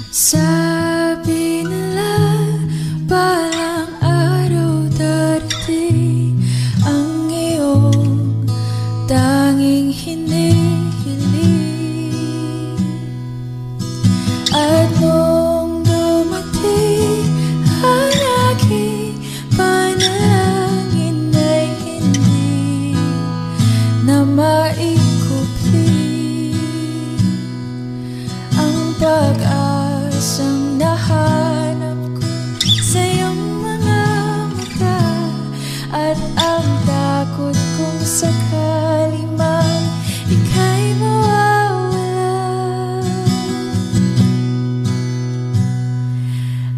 Sabi nila balang araw darating ang iyong tanging hinihiling. At nung dumating ang aking panalangin ay hindi na maikupli ang pag-asang nahanap ko sa iyong mga mata, at ang takot kong sakali man ika'y mawawala.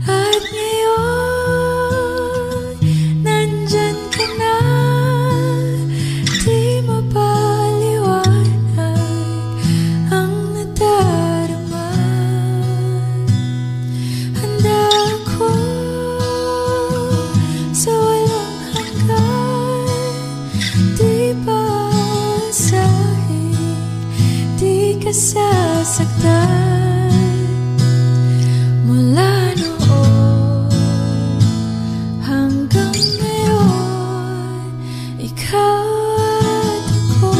At ngayon, nandyan ka na, di mapaliwanag ang nadarama. Handa ako sa walang hanggan, di paasahin, di ka sasaktan. Mula noon hanggang ngayon, ikaw at ako.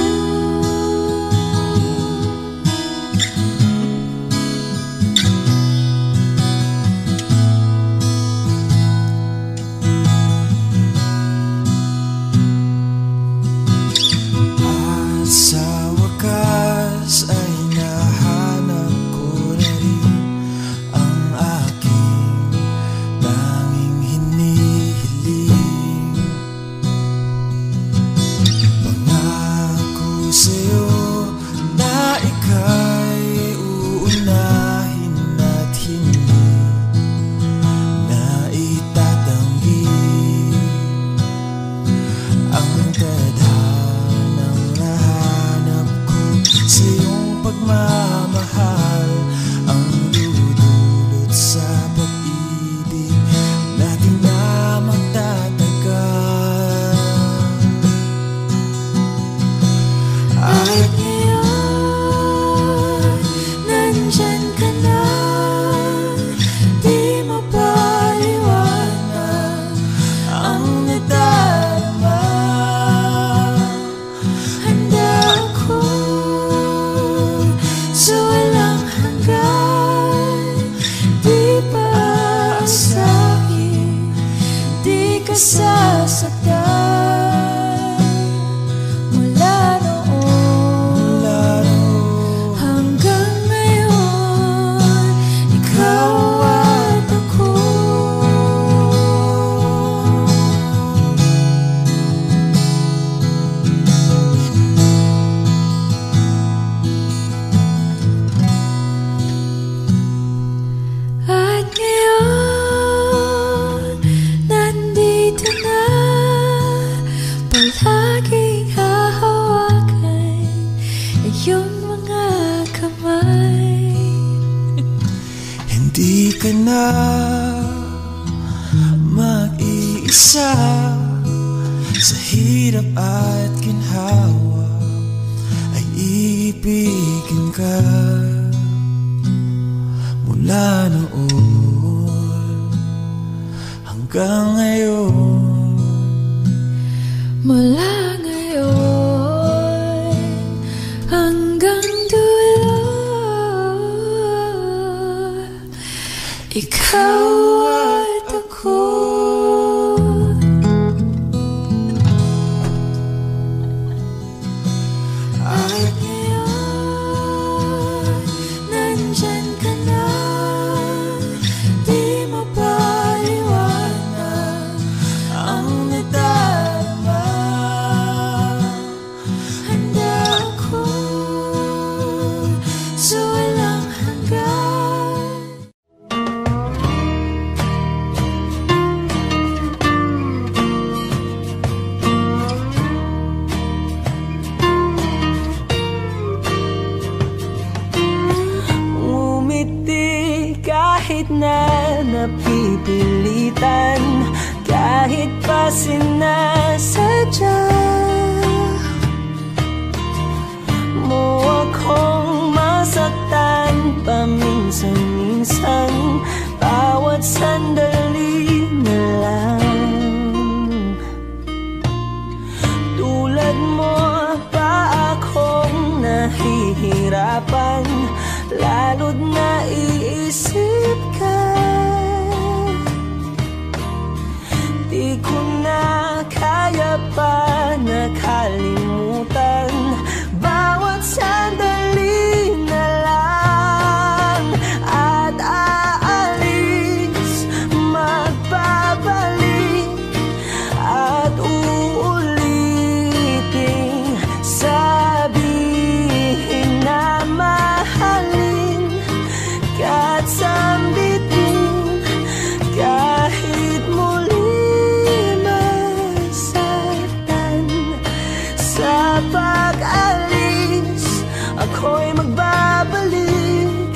At sa wakas ay nahanap ko na rin ang aking tanging hinihiling. Pangako sa'yo na ika'y uunahin at hindi na itatanggi ang tadhanang nahanap ko sa iyong pagmamahal, ang dudulot sa pag-ibig natin na magtatagal. At ngayon, nandyan ka na, di mapaliwanag ang nadarama. Handa ako sa walang hanggan, di paasahin, di ka sasaktan. Mula noon hanggang ngayon, ikaw at ako. At ngayon, nandito na, palaging hahawakan iyong mga kamay. Hindi ka na mag-iisa sa hirap at ginhawa, ay ibigin ka. Mula noon hanggang ngayon, Mula ngayon hanggang dulo, ikaw at ako. At ngayon, nandyan ka na, di mapaliwanag ang nadarama. Handa ako sa walang hanggan. Ngumiti kahit na napipilitan, kahit pa sinasadya mo akong masaktan paminsan-minsan. paminsan, bawat sandali na lang. Tulad mo pa akong nahihirapan, lalo't naiisip ka. Di ko na kaya pa nakalimutan, bawat sandali na lang. At aalis, magbabalik, at uulitin, sabihin na mahalin ka't sambitin, kahit muli masaktan. Sa pag-alis, ako'y magbabalik,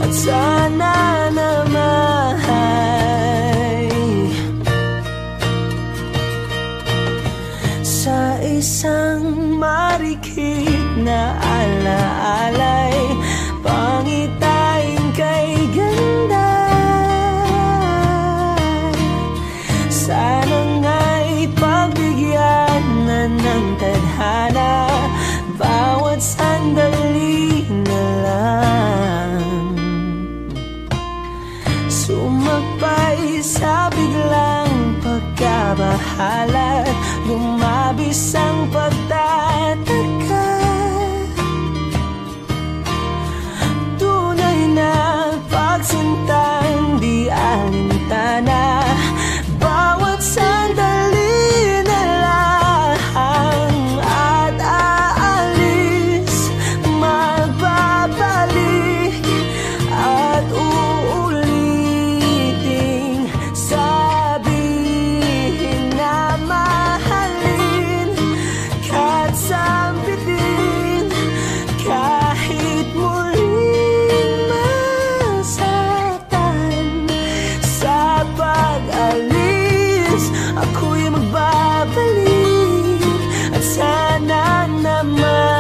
at sana naman sa isang marikit na alaalay, pangitain kay ganda. Sana nga'y pagbigyan na ng tadhana, bawat sandali na lang. Sumakbay sa biglang pagkabahala, lumabis ang pagtataka. Tunay na pagsintang di alintana, bawat sandali na lang. At aalis, magbabalik, at uulitin, sabihin na mahalin ka't sambitin, kahit muling masaktan. Sa pag-alis, ako'y magbabalik, at sana naman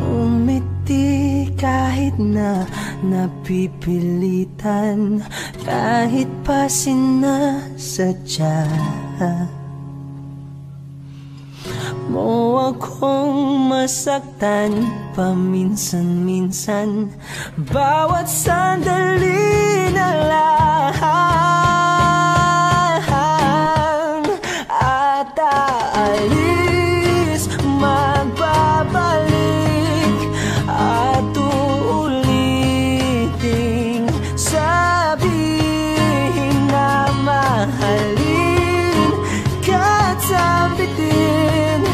umiti kahit na napipilitan, kahit pa sinasadya mo akong masaktan paminsan-minsan, bawat sandali na lang. At aalis, magbabalik, at uulitin, sabihin na mahalin ka't sambitin,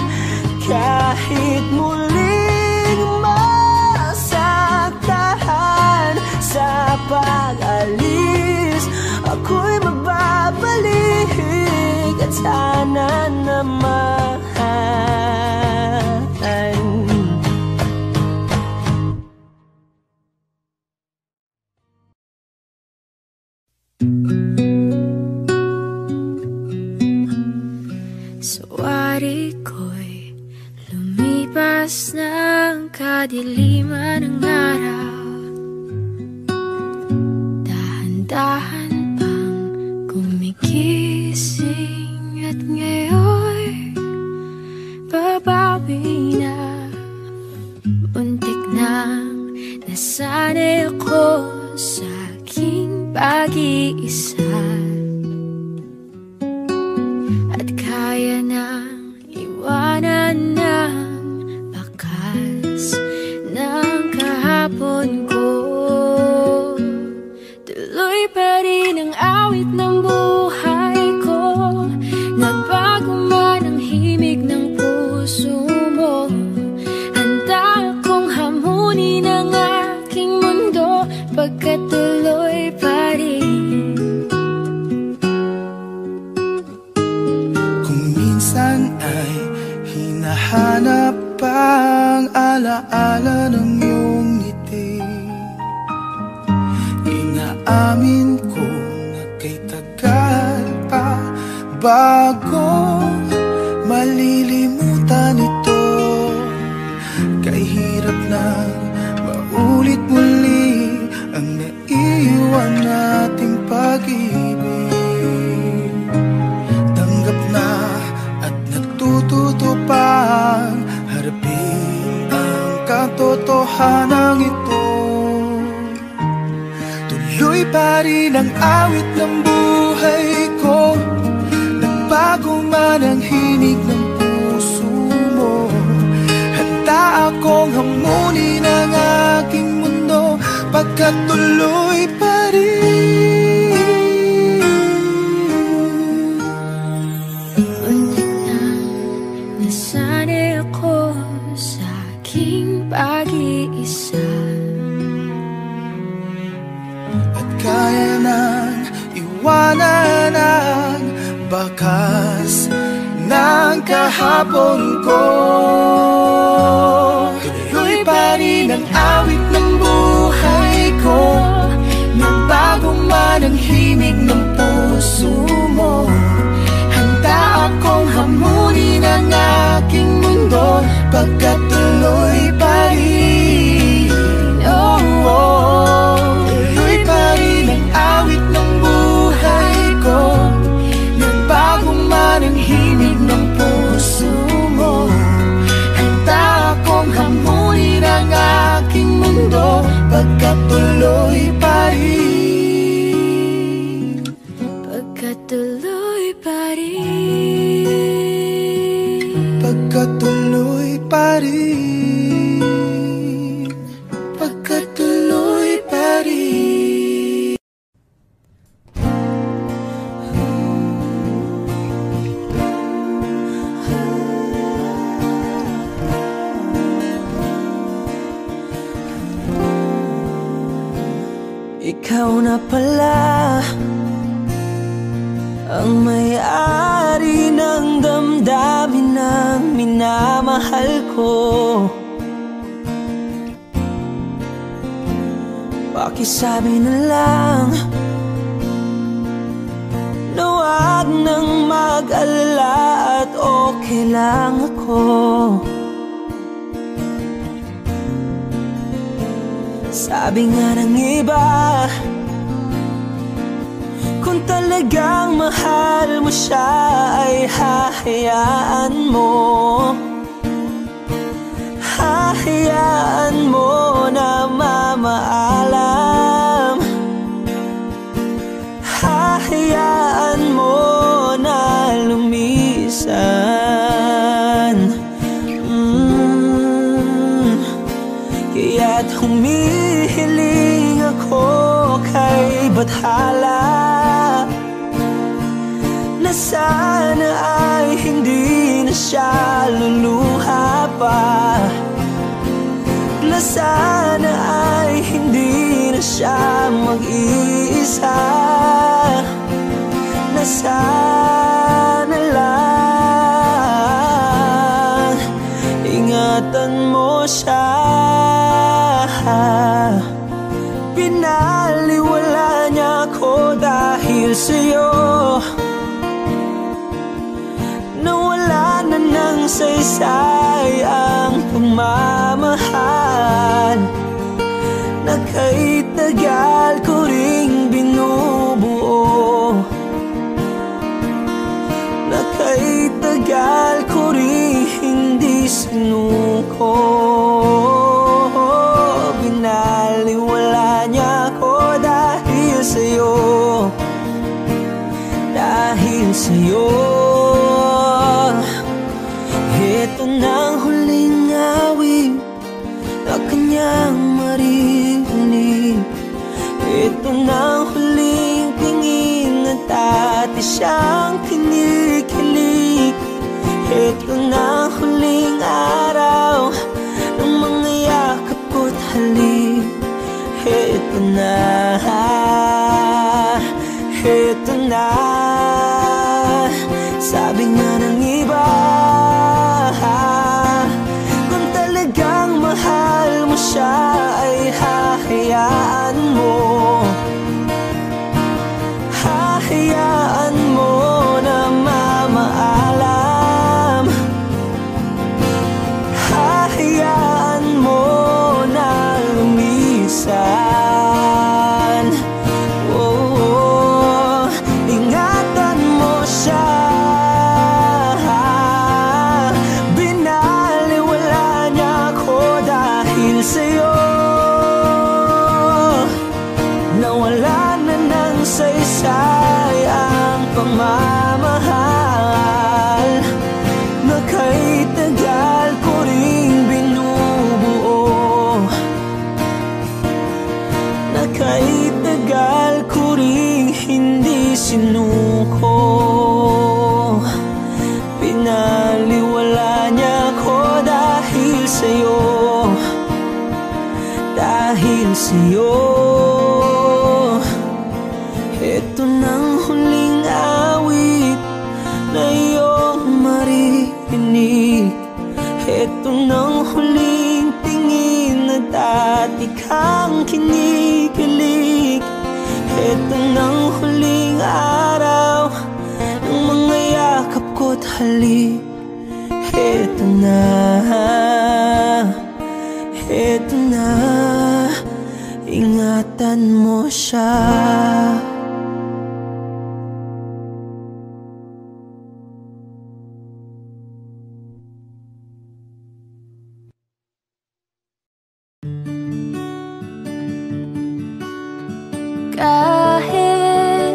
kahit muling masaktan. Sa pag-alis, ako'y magbabalik, at sana naman Sawari ko'y lumipas ng kadiliman ng araw, dahan-dahan pang gumigising, at ngayon babawi na. Muntik nang nasanay ako sa aking pag-iisa, at kaya nang iwanan ng bakas ng kahapon ko. Tuloy pa rin ang awit ng buhay ko, nagbago man ang himig ng puso mo. Handa akong hamunin ang aking mundo, pagkat tuloy pa rin. Kung minsan ay Hinahanap ang alaala ng iyong ngiti. Inaamin ko na kay tagal pa bago malilimutan ito. Kay hirap na maulit muli ang naiwan nating pag-ibig. Tanggap na at natututo pang harapin ang katotohanan ito. Tuloy pa rin ang awit ng buhay ko, nagbago man ang hinig ng puso mo. Handa akong hamunin ang aking mundo, pagkat tuloy pa rin. Muntik na nasanay ako sa aking pag-iisa, At kaya nang iwanan ang bakas ng kahapon ko. Tuloy pa rin ang awit ng buhay ko, nagbago man ang himig ng puso mo. Handa akong hamunin ang aking mundo, pagkat tuloy pa rin. Oh, oh. Tuloy pa rin ang awit ng buhay ko, nagbago man ang himig ng puso mo. Handa akong hamunin ang aking mundo, pagkat tuloy pa rin. pagkat tuloy pa rin. Pagkat tuloy pa rin. Pagkat tuloy pa rin. Ikaw na pala ang may-ari ng damdamin ng minamahal ko. Pakisabi na lang na wag nang mag-alala at okay lang ako. Sabi nga ng iba, kung talagang mahal mo siya ay hahayaan mo. Hahayaan mo na mamaalam. Hahayaan mo na lumisan. Kaya't humihiling ako kay Bathala na sana ay hindi na siya luluha pa, na sana ay hindi na siya mag-iisa, na sana lang ingatan mo siya. Pinaliwala niya ako dahil sa'yo, nawala na ng saysay ang pagmamahal na kay tagal ko ring binubuo, na kay tagal ko ring hindi sinuko. Binaliwala niya ako dahil sa'yo, dahil sa'yo. Ito na ang huling awit na kanyang maririnig. Ito na ang huling tingin at dati siyang kinikilig. Ito na ang huling araw ng mga yakap ko't halik. Ito na, ito na. Sabi nga ng iba, sa'yo, dahil sa'yo. Ito nang huling awit na iyong maririnig. Ito nang huling tingin na dati kang kinikilig. Ito nang huling araw ng mga yakap ko't halik. Ito na, ingatan mo siya. Kahit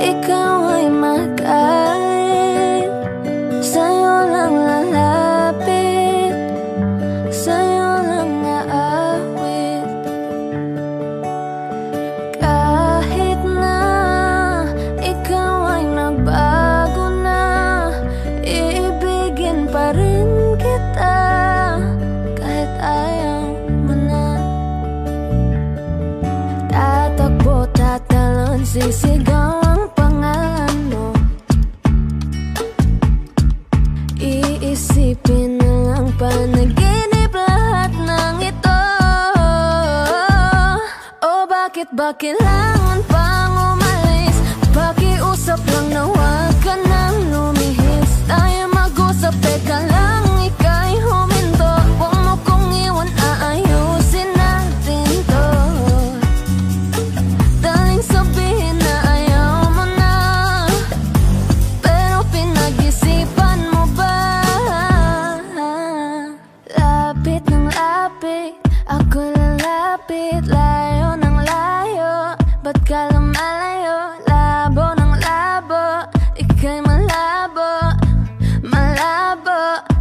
ikaw ay magalit, sa'yo lang lalapit, sa'yo lang aawit. Kahit na ikaw ay nagbago na, iibigin pa rin kita kahit ayaw mo na. Tatakbo, tatalon, sisigaw ang pangalan mo. Iisipin na lang panaginip lahat ng ito. O bakit ba kailangan pang umalis? Pakiusap lang na huwag ka nang lumihis. Tayo mag-usap, teka lang, ika'y huminto. Huwag mo kong iwan, aayusin natin to. Daling sabihin na ayaw mo na, pero pinag-isipan mo ba? Lapit ng lapit, ako lalapit. Layo ng layo, ba't ka lumalayo? Labo ng labo, ika'y malabo. Malabo,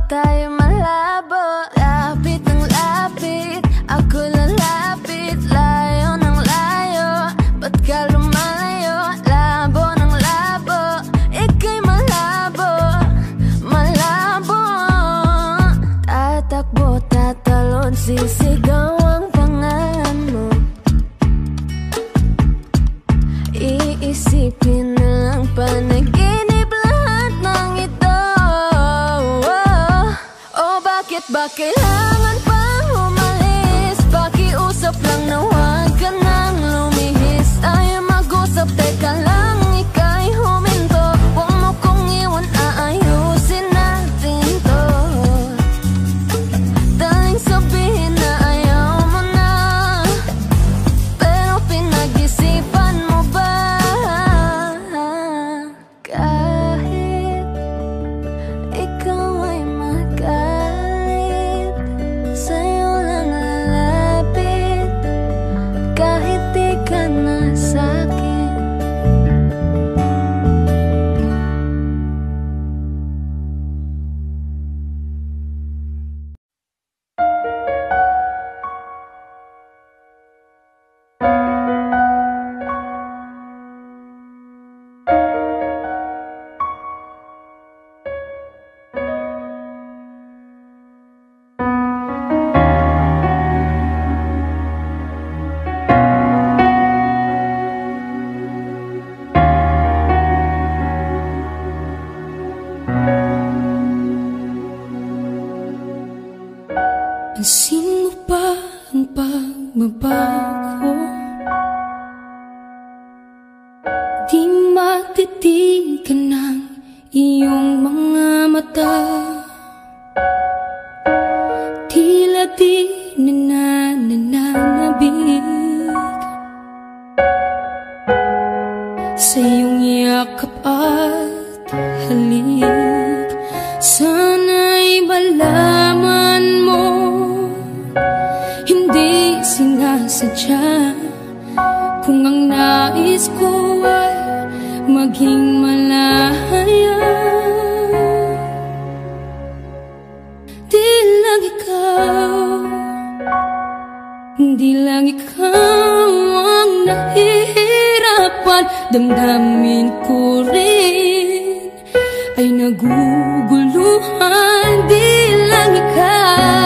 tayo malabo. Lapit ng lapit, ako lalapit. Layo ng layo, ba't ka lumalayo? Labo ng labo, ika'y malabo. Malabo. Tatakbo, tatalon, sisigaw ang pangalan mo. Iisipin na lang panaginip lahat ng ito. O bakit ba kailangan pang umalis? Pakiusap lang na huwag ka nang lumihis. Tayo mag-usap, teka lang, ika'y huminto. Huwag mo kong iwan, aayusin natin to. Daling sabihin na ayaw mo na, pero pinag-isipan mo ba? Kahit ikaw ay magalit, sa'yo lang lalapit. Kahit di ka na sa'kin. Pansin mo ba ang pagbabago? Di matitigan ng iyong mga mata. Tila di nananabig sa iyong yakap at halik. Sana'y malaman mo, hindi sinasadya. Kung ang nais ko ay maging malaya, di lang ikaw, di lang ikaw ang nahihirapan. Damdamin ko rin ay naguguluhan. Di lang ikaw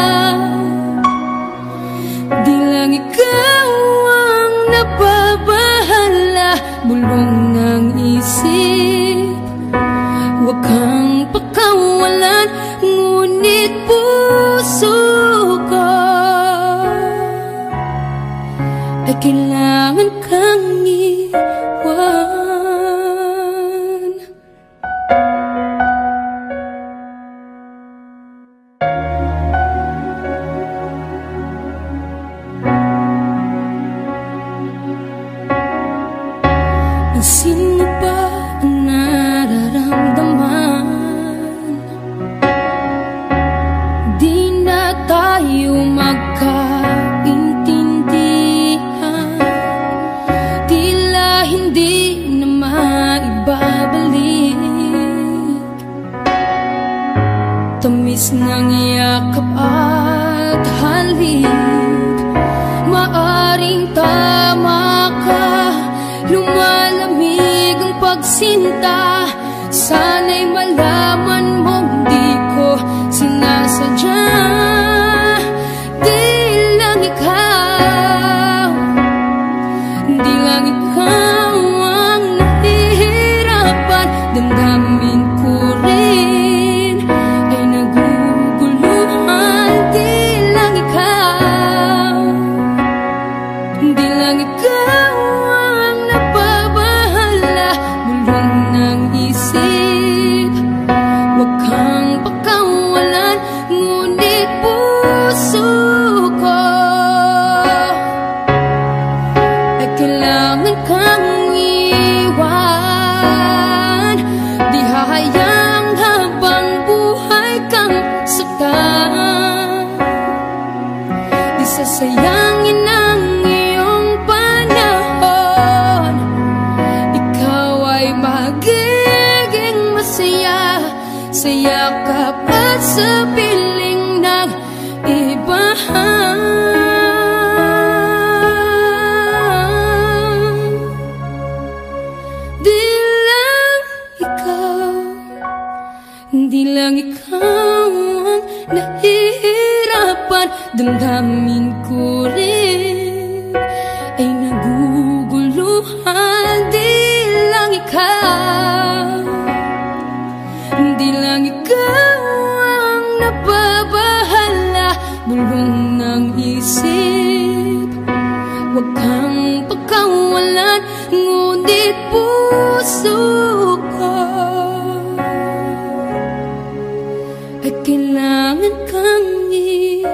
tamis ng yakap at halik. Maaring tama ka, lumalamig ang pagsinta. Sana'y malaman mong di ko sinasadya. Di lang ikaw, di lang ikaw ang nahihirapan. Damdamin ko rin ay naguguluhan. Di lang ikaw, di lang ikaw ang napabahala. Bulong ng isip, huwag kang pakawalan. Ngunit puso ko ay kailangan kang iwan. Di hahayang habang buhay kang saktan. Di sasayangin ang iyong panahon. Ikaw ay magiging masaya sa yakap at sa piling ng iba. Di lang ikaw, di lang ikaw ang nahihirapan. Damdamin ko rin ay naguguluhan. Di lang ikaw, di lang ikaw ang nababahala. Bulong ng isip, huwag kang pagkawalan. Ngunit puso ko ay kailangan kang iwan.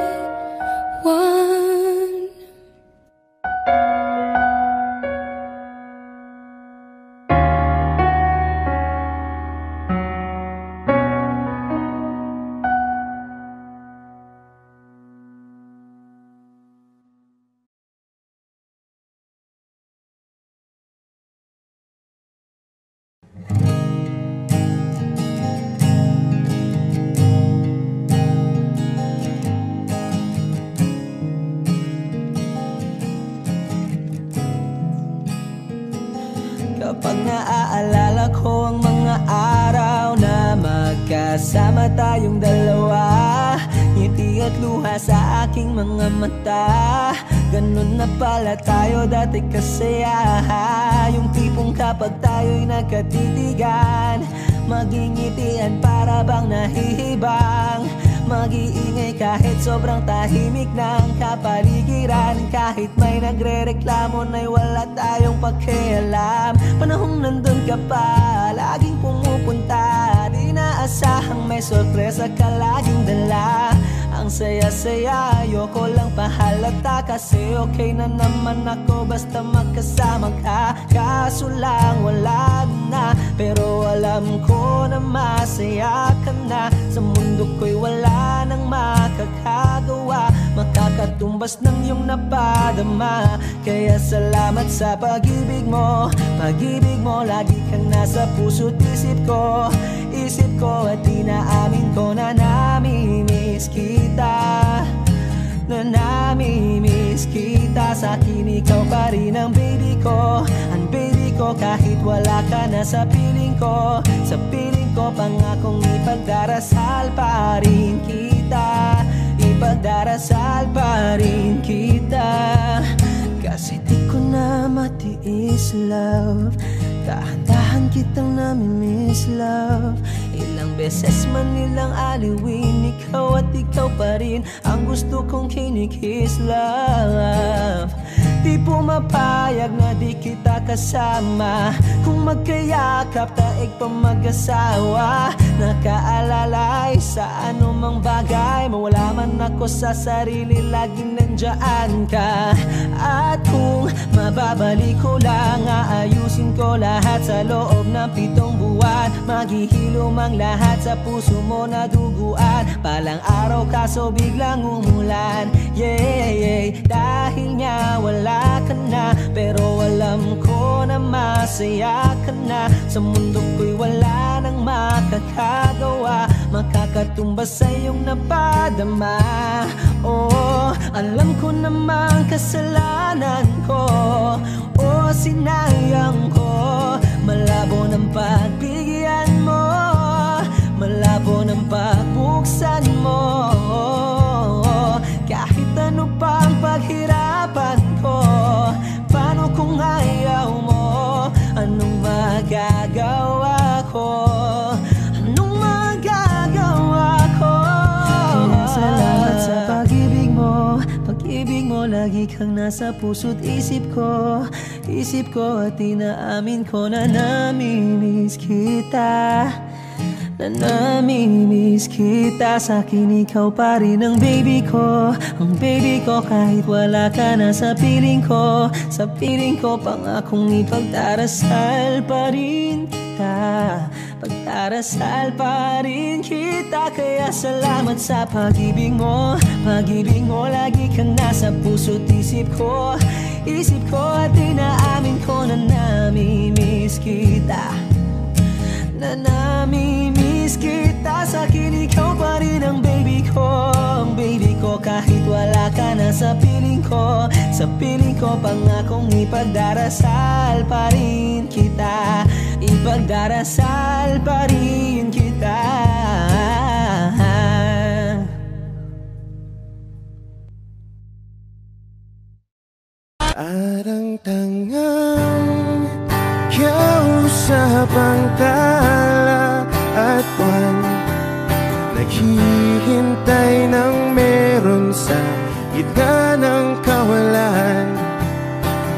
Kapag naaalala ko ang mga araw na magkasama tayong dalawa, ngiti at luha sa aking mga mata. Ganun na pala tayo dati kasaya. Yung tipong kapag tayo'y nagkatitigan, magingitian para bang nahihibang. Mag-iingay kahit sobrang tahimik ng kapaligiran. Kahit may nagre-reklamo na'y wala tayong pakialam. Panahong nandun ka pa, laging pumupunta. Di naasahang may sorpresa ka laging dala. Ang saya-saya, ayoko lang pahalata. Kasi okay na naman ako basta magkasama ka. Kaso lang wala na, pero alam ko na masaya ka na. Sa mundo ko'y wala nang makakagawa, makakatumbas ng iyong napadama. Kaya salamat sa pag-ibig mo. Pag-ibig mo, lagi kang nasa puso't isip ko. Isip ko at inaamin ko na namimiss kita. Na namimiss kita. Sa akin ikaw pa rin ang baby ko. Ang baby ko kahit wala ka na sa piling ko. Sa piling ko pangakong ipagdarasal pa rin kita. Ipagdarasal pa rin kita. Kasi di ko na matiis love. Dahan-dahan kitang namimiss love. Ilang beses man nilang aliwin, ikaw at ikaw pa rin ang gusto kong kinikiss love. Di pumapayag na di kita kasama. Kung magkayakap taig pa mag-asawa. Nakaalalay sa anumang bagay. Mawala man ako sa sarili, laging nandiyan ka. At kung mababalik ko lang, aayusin ko lahat sa loob ng 7 buwan. Maghihilom ang lahat sa puso mo na duguan. Palang araw kaso biglang umulan. Yeah, yeah. Dahil nga wala ka na, pero alam ko na masaya ka na. Sa mundo ko'y wala nang makakagawa, makakatumba sa iyong napadama. Oh, alam ko namang kasalanan ko, oh, sinayang ko. Malabo ng pagbigyan mo, malabo ng pagbuksan mo. Kahit ano pang paghirapan ko, paano kung ayaw mo? Anong magagawa ko? Anong magagawa ko? Salamat sa pag-ibig mo. Pag-ibig mo, lagi kang nasa puso't isip ko. Isip ko at inaamin ko na namimiss kita, na namimiss kita. Sa'kin ikaw pa rin ang baby ko, ang baby ko. Kahit wala ka na sa piling ko, sa piling ko, pangakong ipagdarasal pa rin kita, pagdarasal pa rin kita. Kaya salamat sa pag-ibig mo. Pag-ibig mo, lagi kang nasa puso't isip ko. Isip ko at inaamin ko na namimiss kita, na namimiss kita. Sa'kin ikaw pa rin ang baby ko, ang baby ko. Kahit wala ka na sa piling ko, sa piling ko, pangakong ipagdarasal pa rin kita, ipagdarasal pa rin kita. Arang tangang kausap ang tala at buwan, naghihintay ng meron sa gitna ng kawalan.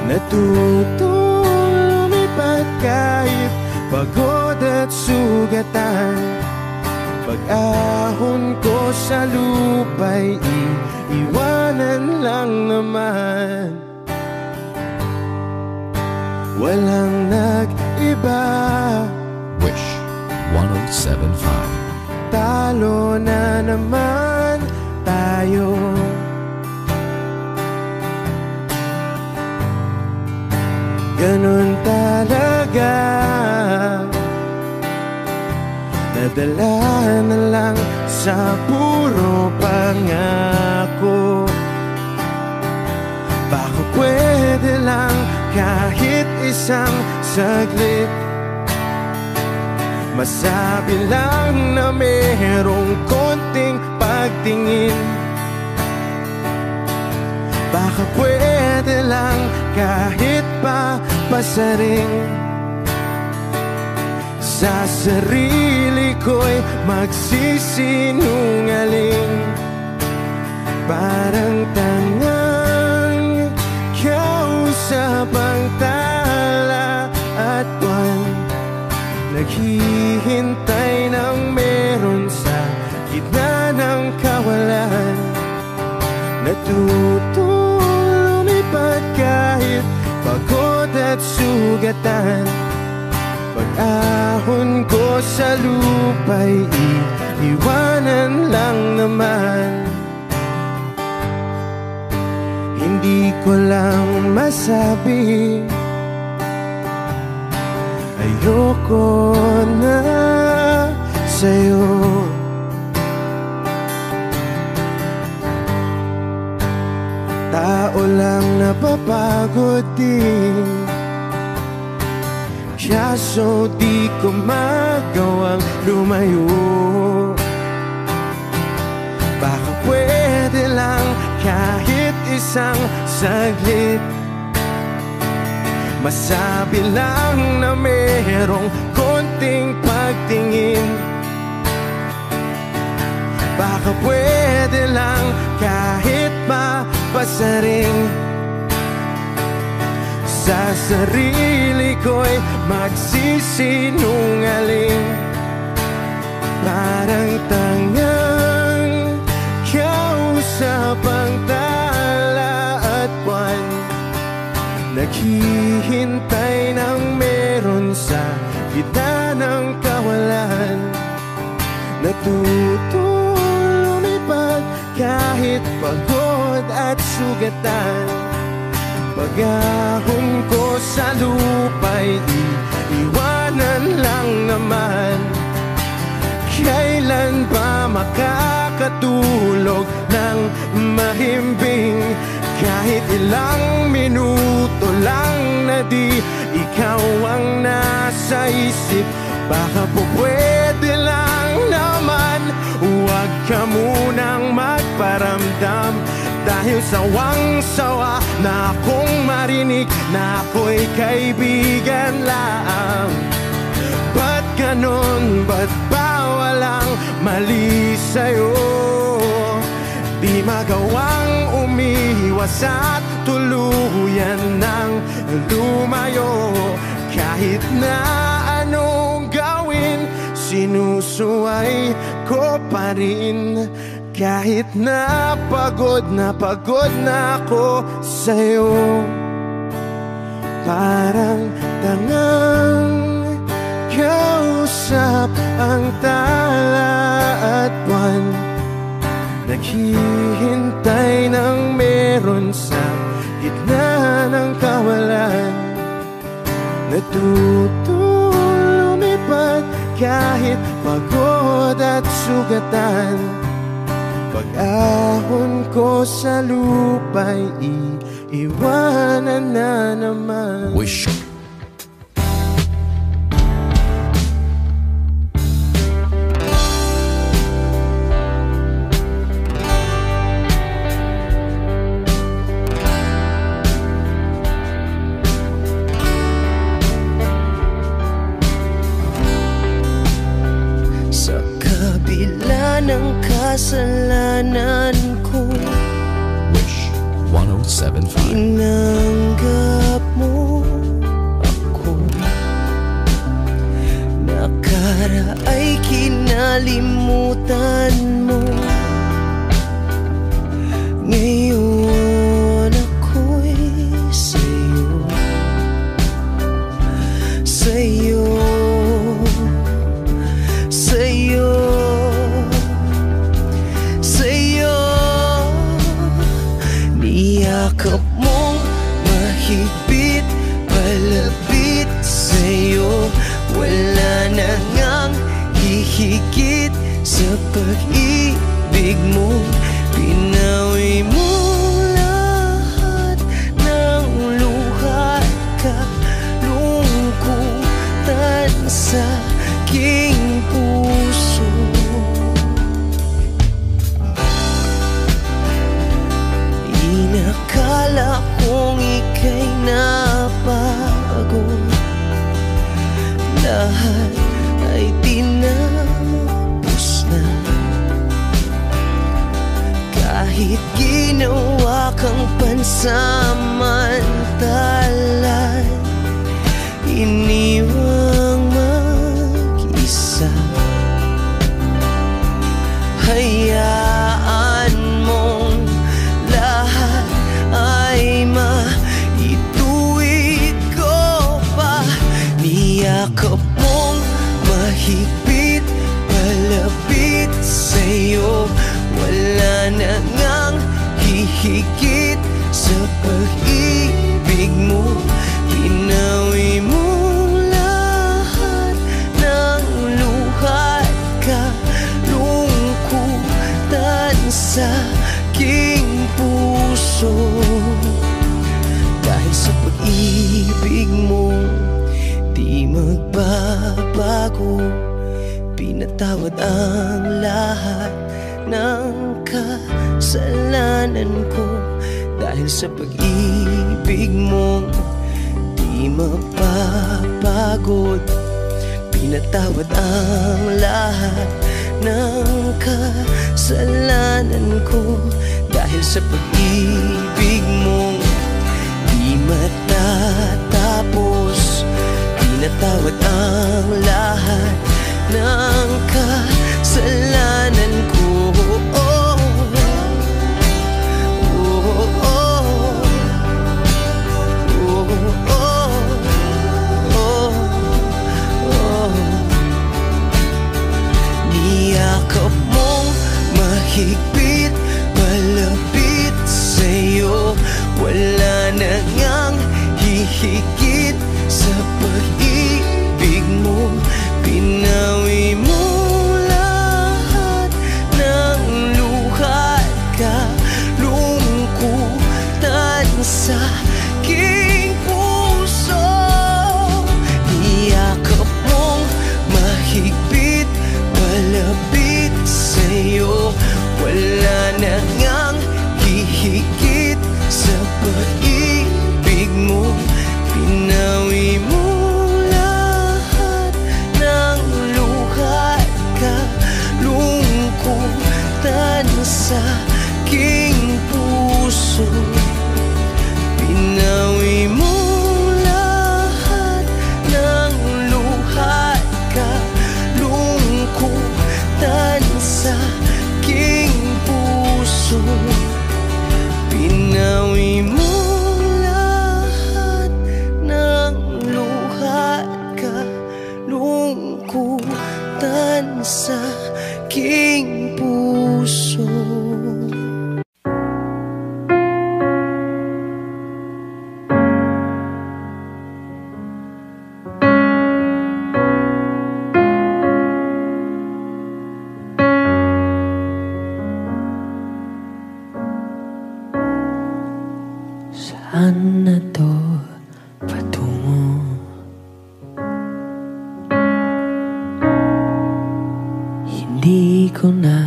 Natutong lumipat kahit pagod at sugatan. Pag-ahon ko sa lupa'y iiwanan lang naman. Walang nag-iba. Wish 107.5. Talo na naman tayo. Ganun talaga. Nadala na lang sa puro pangako. Baka pwede lang kahit isang saglit, masabi lang na merong konting pagtingin. Baka pwede lang kahit pa pasaring. Sa sarili ko'y magsisinungaling. Parang tangang kausap ang tala at buwan, naghihintay ng meron sa gitna ng kawalan. Natutong lumipat kahit pagod at sugatan. Pag-ahon ko sa lupa'y iiwanan lang naman. Hindi ko lang masabi, ayoko na sa'yo. Tao lang napapagod din, kaso di ko magawang lumayo. Baka pwede lang kahit isang saglit, masabi lang na merong konting pagtingin. Baka pwede lang kahit mapasaring. Sa sarili ko'y magsisinungaling. Parang tangang kausap ang tala at buwan, naghihintay ng meron sa gitna ng kawalan. Natutong lumipad kahit pagod at sugatan. Pag-ahon ko sa lupa'y iiwanan lang naman. Kailan ba makakatulog ng mahimbing? Kahit ilang minuto lang na di ikaw ang nasa isip. Baka po pwede lang naman, huwag ka munang magparamdam. Dahil sawang-sawa na akong marinig na ako'y kaibigan lang. Ba't ganon? Ba't ba walang mali sa'yo? Di magawang umiwas at tuluyan ng lumayo. Kahit na anong gawin, sinusuway ko pa rin. Kahit na pagod na ako sa'yo. Parang tangang kausap ang tala at buwan, naghihintay ng meron sa gitna ng kawalan. Natutong lumipad kahit pagod at sugatan. Pag-ahon ko sa lupa'y iiwanan na naman. Wish. Sa kabila ng kasalanan ko, Wish 1075. tinanggap mo ako. Nakaraay kinalimutan mo. Ngayon ako'y sa'yo, sa'yo, sa'yo, sa'yo. Niyakap mong mahigpit, palapit sa'yo. Wala na ngang hihigit sa pag-ibig mo. Pinawi mo lahat ng luha at kalungkutan sa aking puso. Inakala kong ika'y napagod, lahat ay tinapos na. Kahit ginawa kang pansamantalan, iniwang mag-isa. Hayaan mong lahat ay maituwid ko pa. Niyakap mong mahigpit, palapit sa'yo. Wala na ngang hihigit sa pag-ibig mo. Pinawi mo lahat ng luha at kalungkutan sa aking puso. Dahil sa pag-ibig mo, di magbabago. Pinatawad ang lahat ng kasalanan ko. Dahil sa pag-ibig mo, di mapapagod. Pinatawad ang lahat ng kasalanan ko. Dahil sa pag-ibig mo, di matatapos. Pinatawad ang lahat ng kasalanan ko. Niyakap mong mahigpit, malapit sa'yo. Wala na ngang hihigit sa pag-ibig mo. Pinawi mo lang na ngang hihigit sa pag-ibig mo. Pinawi mo lahat ng luha at kalungkutan sa aking puso. Pinawi mo lahat ng luha at kalungkutan sa aking puso. Pinawi mo lahat ng luha at kalungkutan sa aking puso. Saan na to patungo? Hindi ko na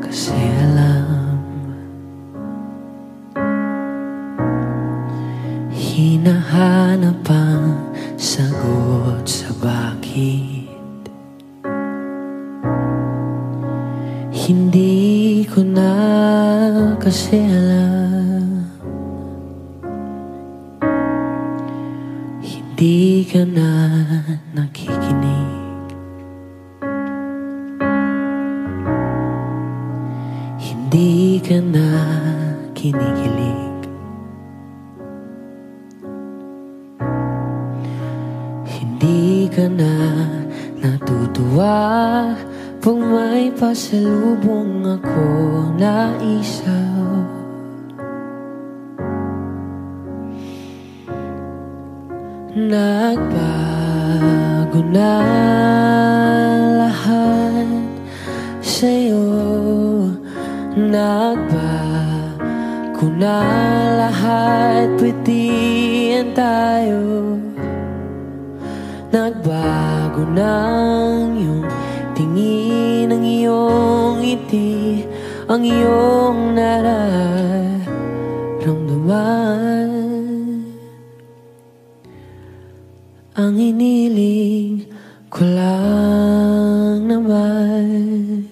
kasi alam. Hinahanap ang sagot sa bakit. Hindi ko na kasi alam. Hindi ka na nakikinig. Hindi ka na kinikilig. Hindi ka na natutuwa pag may pasalubong ako na isaw. Nagbago na lahat sa'yo. Nagbago na lahat, pwedihan tayo. Nagbago na ang iyong tingin, ang iyong ngiti, ang iyong nararamdaman. Ang iniling ko lang naman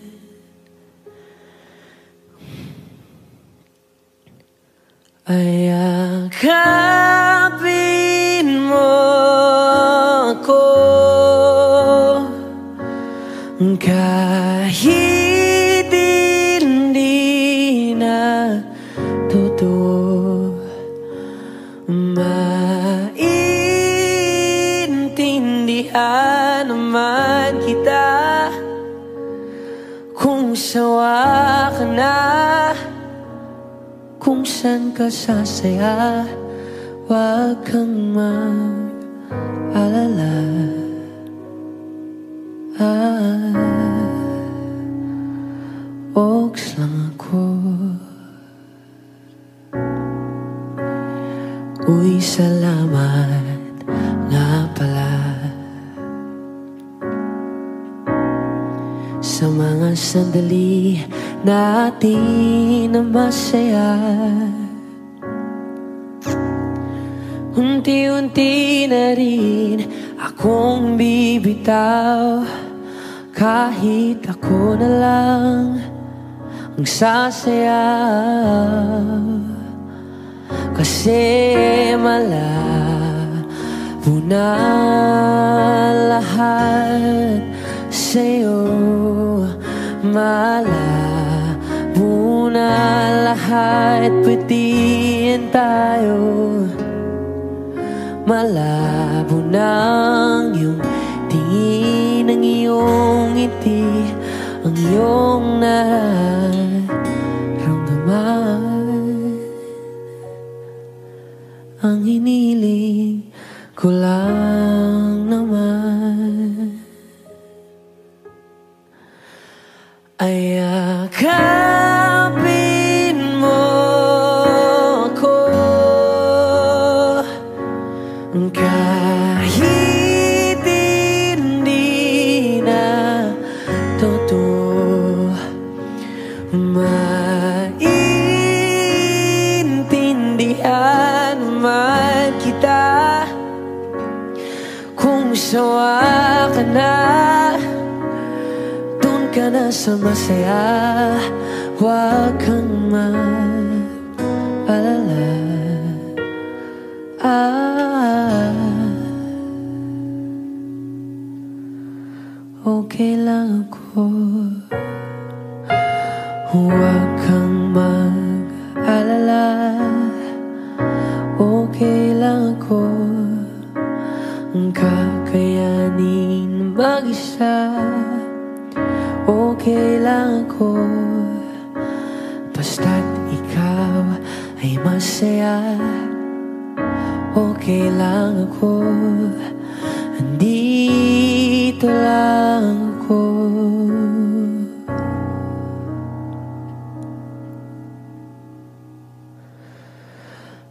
ay yakapin mo ako kahit hindi na totoo. Maintindihan naman kita kung sawa ka na, kung saan ka sasaya. Huwag kang mag-alala. Oks lang ako. Uy, salamat nga pala sa mga sandali natin na masaya. Unti-unti na rin akong bibitaw, kahit ako na lang ang sasayaw. Kasi malabo na lahat sa'yo. Malabo na lahat, pwedihan tayo. Malabo na ang iyong tingin, ang iyong ngiti, ang iyong nararamdaman. Ang hiniling ko lang naman ay yakapin mo ako kahit hindi na totoo. sawa ka na, dun ka na sa masaya. Huwag kang mag-alala. Okay lang ako. Huwag kang mag-alala. Okay lang ako. Kakayanin mag-isa. Okay lang ako. Basta't ikaw ay masaya. Okay lang ako. Andito lang ako.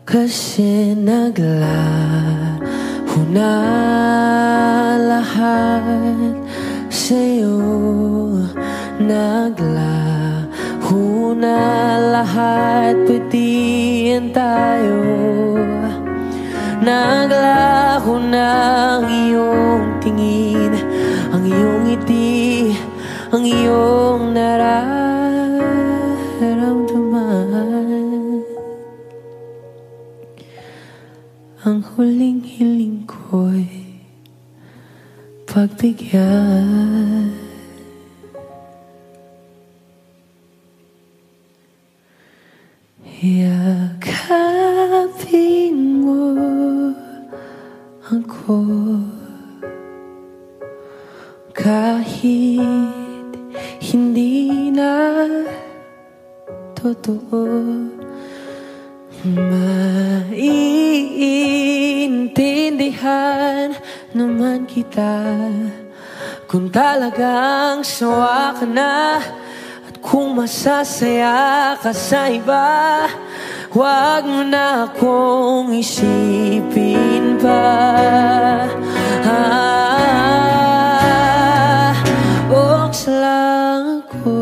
Kasi naglaho na lahat sa'yo. Naglaho na lahat, pati yan tayo. Naglaho na ang iyong tingin, ang iyong ngiti, ang iyong nararamdaman. Ang huling hiling ko'y pagbigyan. Yakapin mo ako kahit hindi na totoo. Maiintindihan naman kita kung talagang sawa ka na. Kung masasaya ka sa iba, huwag mo na akong isipin pa. Oks lang ako.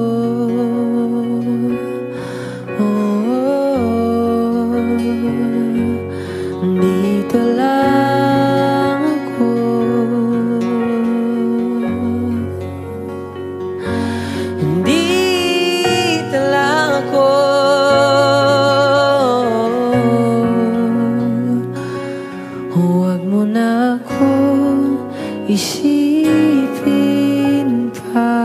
Dito lang ako. Huwag mo na akong isipin pa.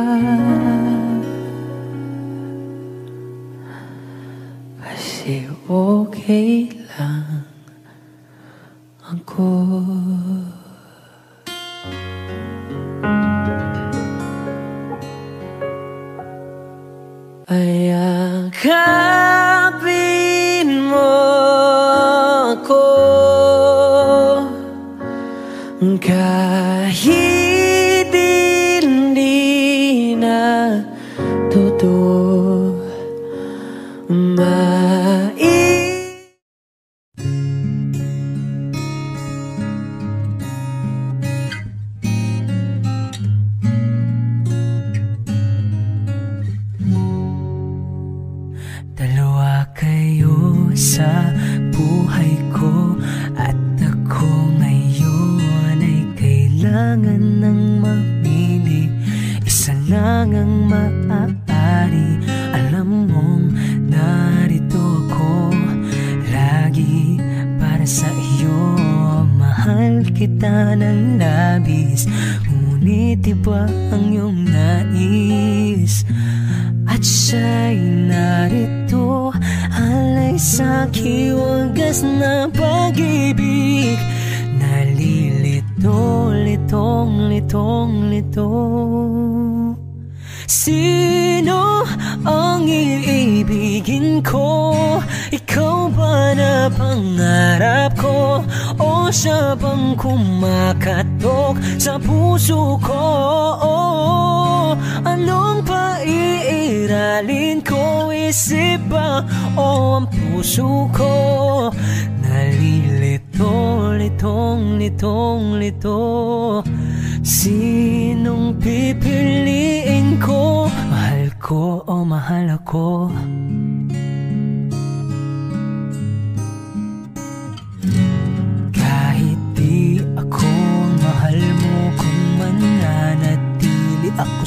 Kasi okay lang ako. Ayakapin mo ako kahit hindi na totoo. Dalawa kayo sa buhay ko, at ako ngayon ay kailangan ng mamili. Isa lang ang maaari. Alam mong narito ako lagi para sa iyo. Mahal kita ng labis, ngunit iba ang iyong nais. At siya'y narito, alay sa'king wagas na pag-ibig. Nalilito, litong, litong, lito. Sino ang iibigin ko? Ikaw ba na pangarap ko? O siya bang kumakatok sa puso ko? Anong paiiralin ko? Isip ba o ang puso ko? Nalilito, litong, litong, lito. Sinong pipiliin ko? Mahal ko o mahal ako? Kahit di ako mahal mo,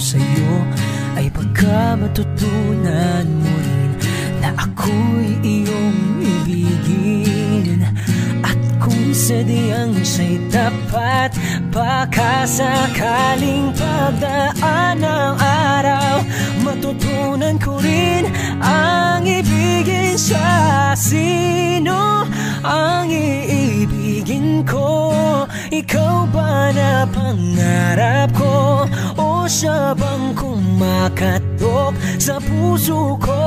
sa'yo ay baka matutunan mo rin na ako'y iyong ibigin. At kung sadyang siya'y tapat, baka sakaling pagdaan ng araw, matutunan ko rin ang ibigin siya. Sino ang iibigin ko? Ikaw ba na pangarap ko? O siya bang kumakatok sa puso ko?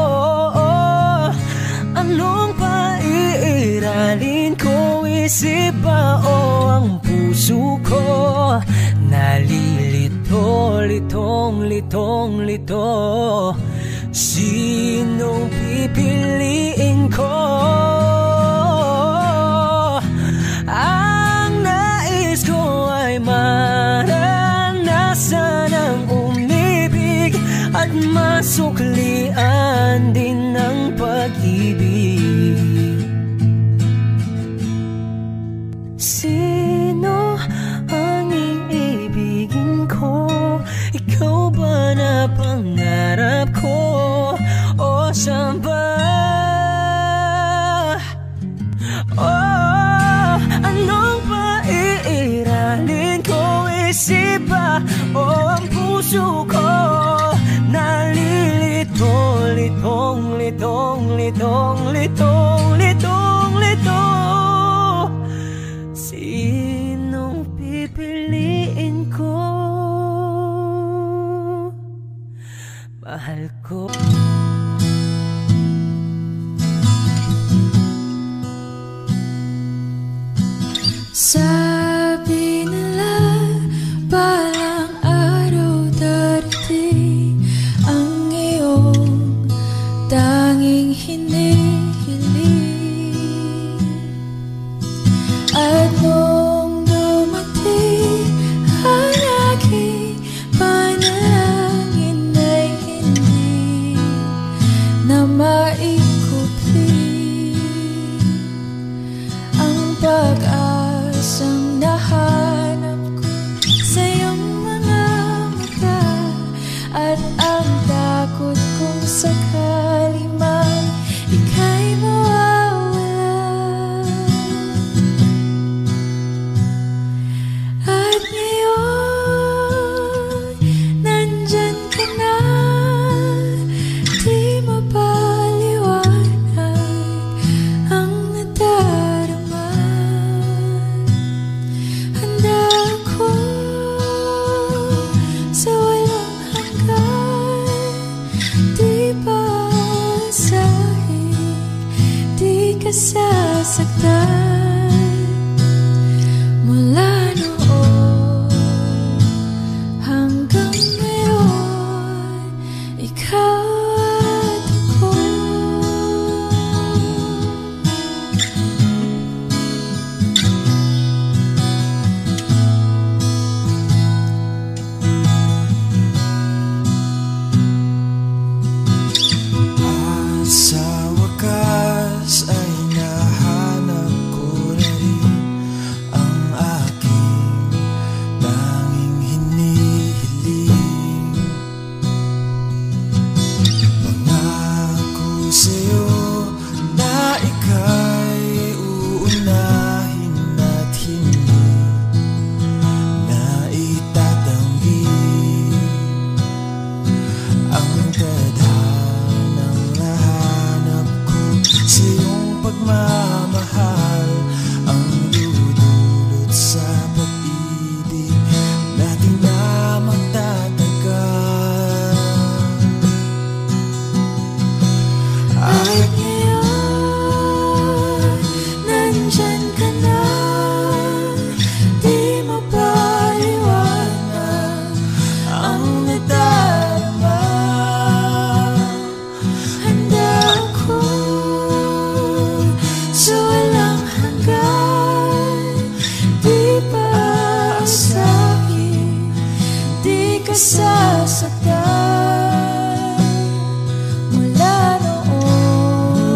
Anong paiiralin ko? Isip ba o ang puso ko? Nalilito, litong-lito. Sinong pipiliin ko? Ang nais ko ay maranasan ang umibig at masuklian din ng pag-ibig. Sino ang iibigin ko? Ikaw ba na pangarap ko? O saan ba? Oh, anong paiiralin ko? Isip ba o ang puso ko? Nalilito, litong-lito. Sinong pipiliin ko? Mahal ko. Sabi nila balang araw darating ang iyong tanging hinihiling. At nung dumating ang aking panalangin ay hindi na maikupli ang pag-asang nahanap ko sa iyong mga mata. At ang takot kong sakali man ika'y mawawala. At ngayon, nandyan ka na, di mapaliwanag ang nadarama. Handa ako sa walang hanggan, di paasahin, di ka sasaktan. Mula noon hanggang ngayon, ikaw at ako. Sa wakas ay nahanap ko na rin ang aking tanging hinihiling. Pangako sa'yo na ika'y uunahin at hindi na itatanggi ang tadhanang nahanap ko sa iyong pagmamahal, ang dudulot sa pag-ibig natin na magtatagal. At ngayon, nandyan ka na, di mapaliwanag ang nadarama. Handa ako sa walang hanggan, di paasahin, di ka sasaktan. Mula noon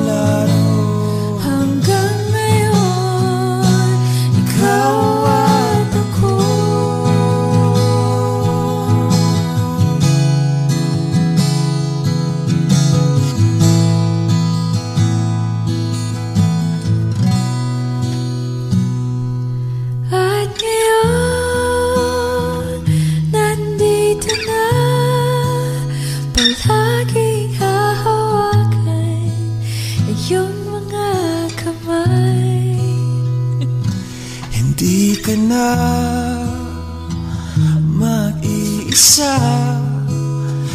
mag-iisa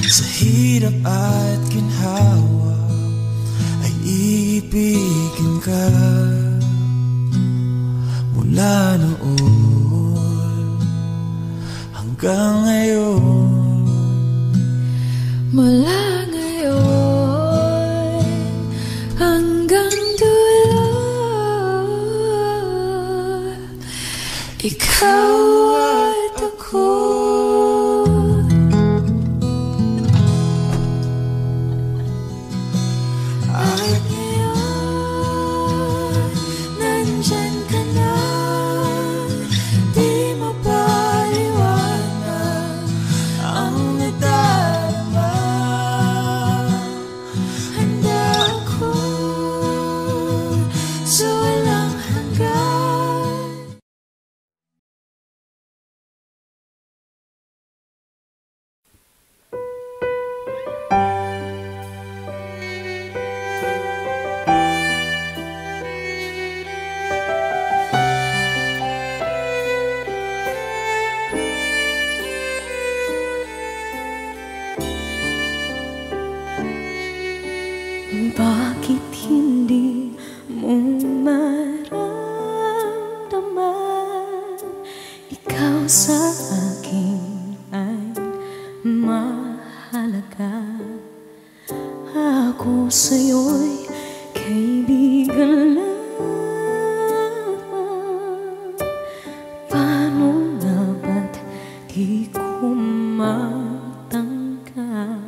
sa hirap at ginhawa, ay iibigin ka mula noon hanggang ngayon. Mula ngayon hanggang dulo, ikaw at ako. At ngayon, nandyan ka na, di mapaliwanag ang nadarama. Handa ako sa walang hanggan. Bakit hindi mo maramdaman? Ikaw sa akin ay mahalaga. Ako sa'yo'y kaibigan lang. Paano nga ba't di ko matanggap?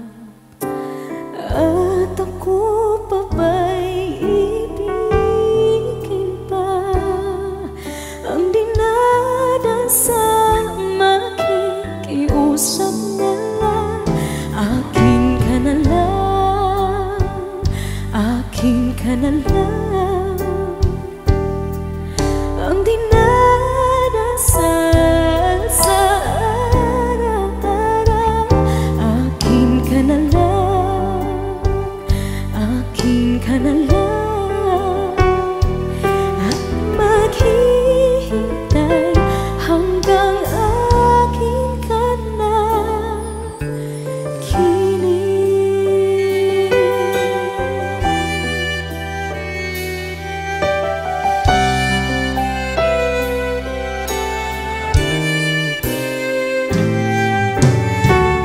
At ako pa ba'y ibigin pa? Ang dinadasang makikiusap na lang. Akin ka na lang, akin ka na lang. Ang dinadasal sa araw-araw. Akin ka na lang, akin ka na lang. At maghihintay hanggang akin ka na kinig.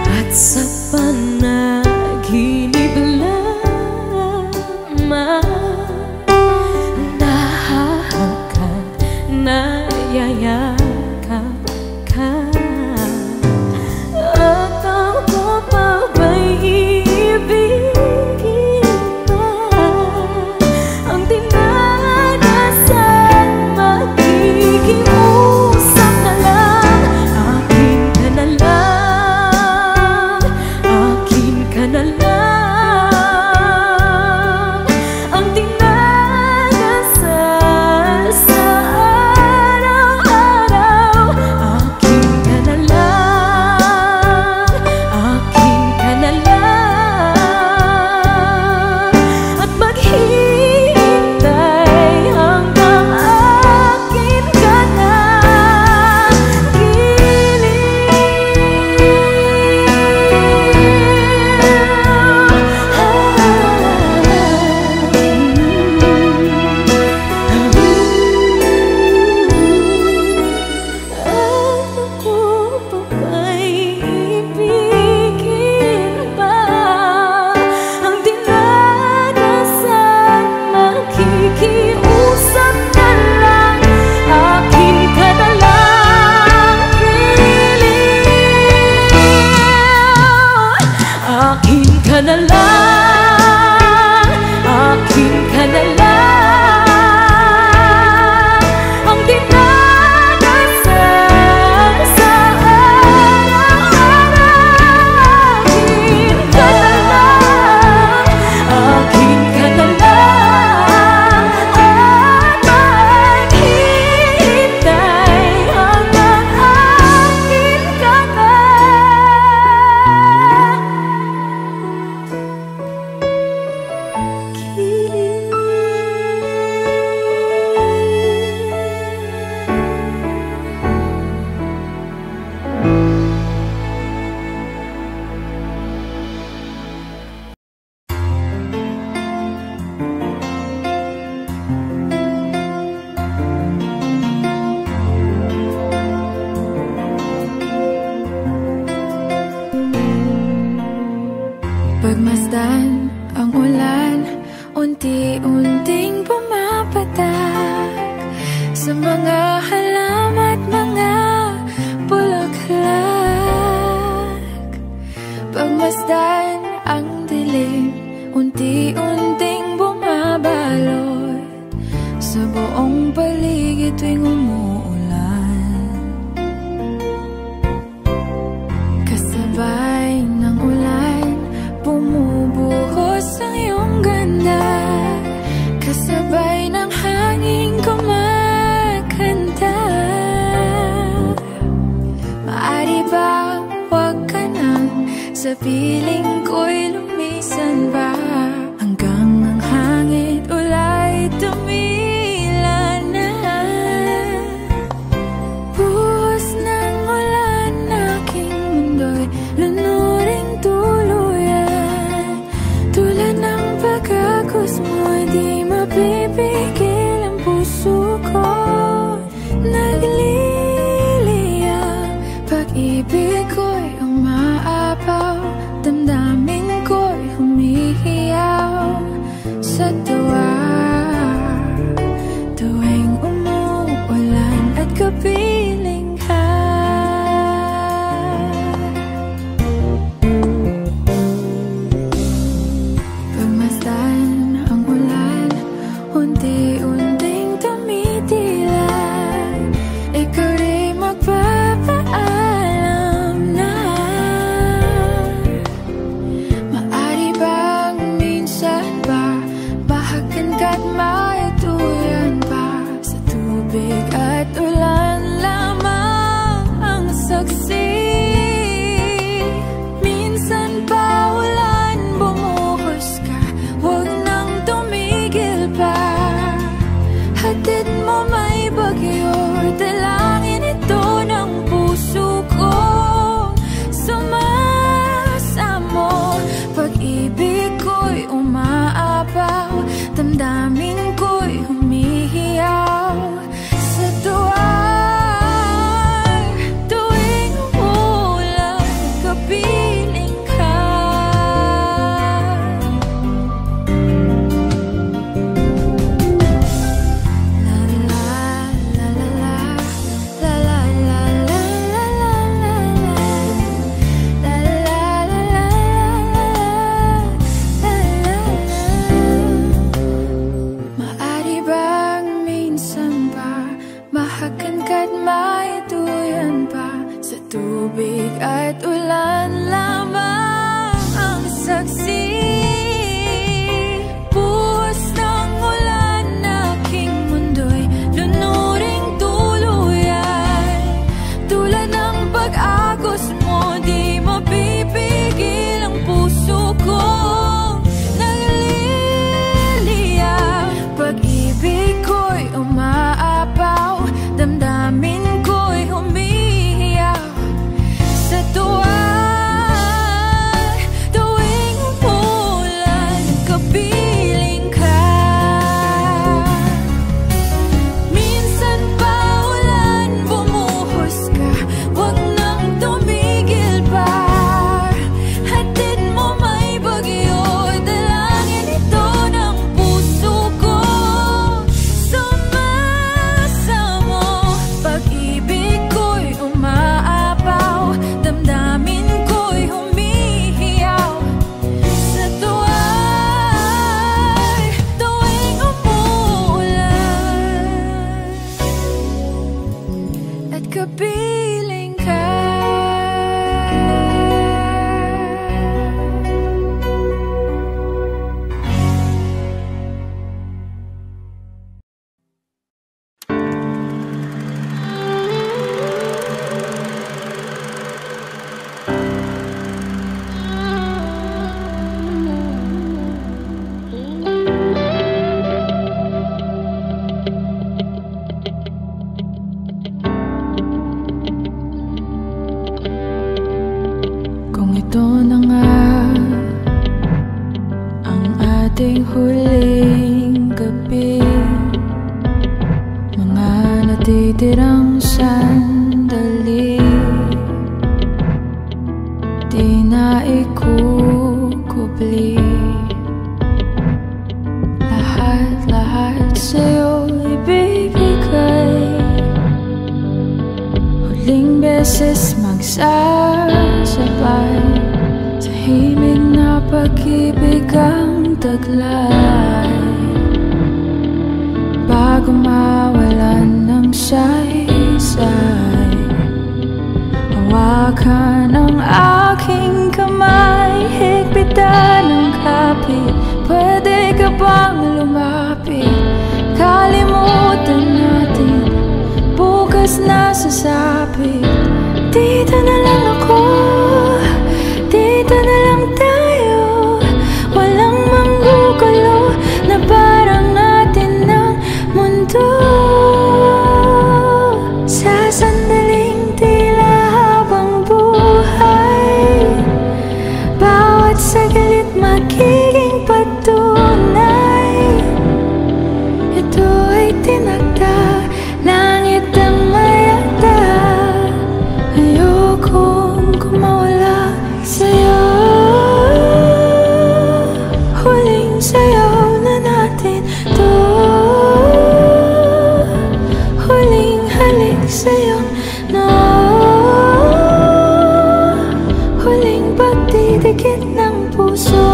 At sa panaginip lamang unti-unting pumapatak sa mga halaman at mga bulaklak. Pagmasdan ang dilim, unti-unting bumabalot sa buong paligid tuwing umuulan. Kasabay ng ulan, bumubuhos ang iyong ganda. Kasabay ng hangin kumakanta. Maaari ba huwag ka nang sa piling ko'y lumisan ba, hanggang ang hangin ulay tumila na. Buhos ng ulan, aking mundo'y lunuring tuluyan. Tulad ng pagkagos mo, di mapipigil ang puso ko. Nagliliyab, pag-ibig ko'y umaapaw, damdamin ko'y humihiyaw sa tuwa. Tuwing umuulan at kapiling ka. Pagmasdan ang ulan, unti-unting tumitilay. Ikaw rin magpapaalam na. Maari bang minsan ba bahagan ka't maituyan pa, sa tubig at ulan lamang ang saksi. Minsan pa ulan, bumuhos ka, huwag nang tumigil pa. Hatid mo may bagyo, dalangin ito ng puso ko. Sumasamo, pag-ibig ko'y umaapaw, damdamin ko'y humihiyaw sa tuwa. Tuwing umulan, kapiling ka. La la la la la, la la la la la la la, la la la la la la. Maari bang minsan pa bahagan ka't maituyan pa, sa tubig at ulan lamang ang saksi. Buhos ng ulan, aking mundo'y lunuring tuluyan. Tulad ng pag-agos mo, di mapipigil ang puso ko. Nagliliyab, pag-ibig ko'y umaapaw, damdamin ko'y humihiyaw sa tuwa. Tuwing umulan, kapiling ka. Minsan pa ulan, bumuhos ka, huwag nang tumigil pa. Hatid mo may bagyo, dalangin ito ng puso ko. Sumasamo, pag-ibig ko'y umaapaw, damdamin ko'y humihiyaw sa tuwa. Tuwing umuulan at kapiling ka. Kung ito na nga ang ating huling gabi, mga natitirang sandali, di na ikukubli. beses magsasabay sa himig na pag-ibig ang taglay, bago mawalan ng saysay. Hawakan ang aking kamay, higpitan ng kapit. Pwede ka bang lumapit? Kalimutan natin, bukas na sasapit. Dito na lang ako, dito na lang tayo. Walang manggugulo na parang atin ng mundo. Sa sandaling tila habang buhay, bawat saglit magiging patunay. Ito ay tinagda, langit ang mayagda. Ayokong kumawala sa'yo. Huling sayaw na natin to, huling halik sa'yong no, huling pagdidikit ng puso.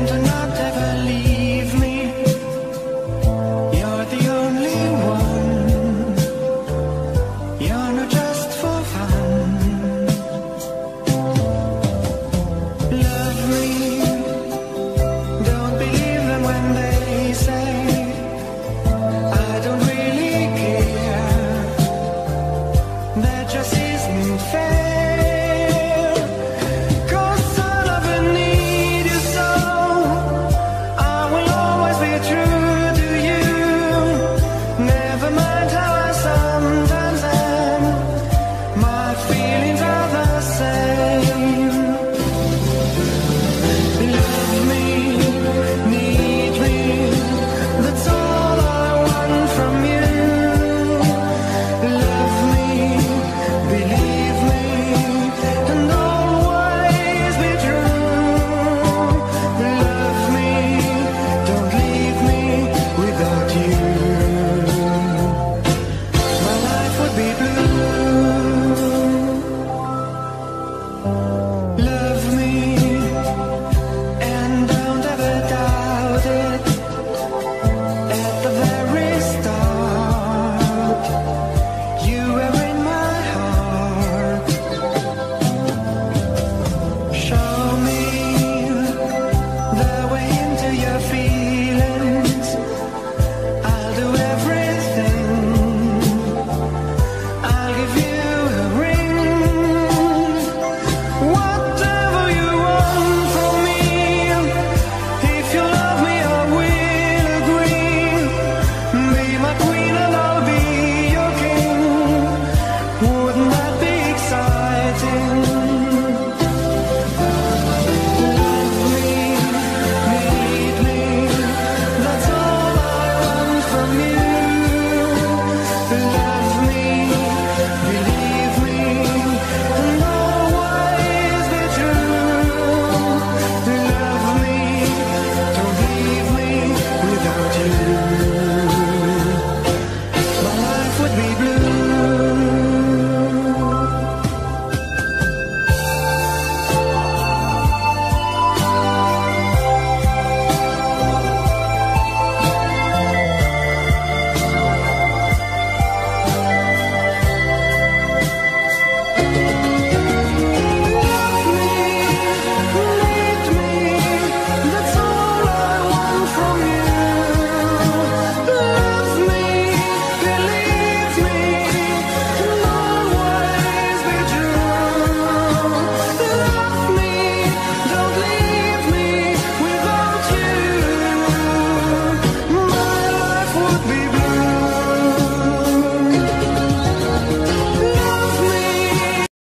Teka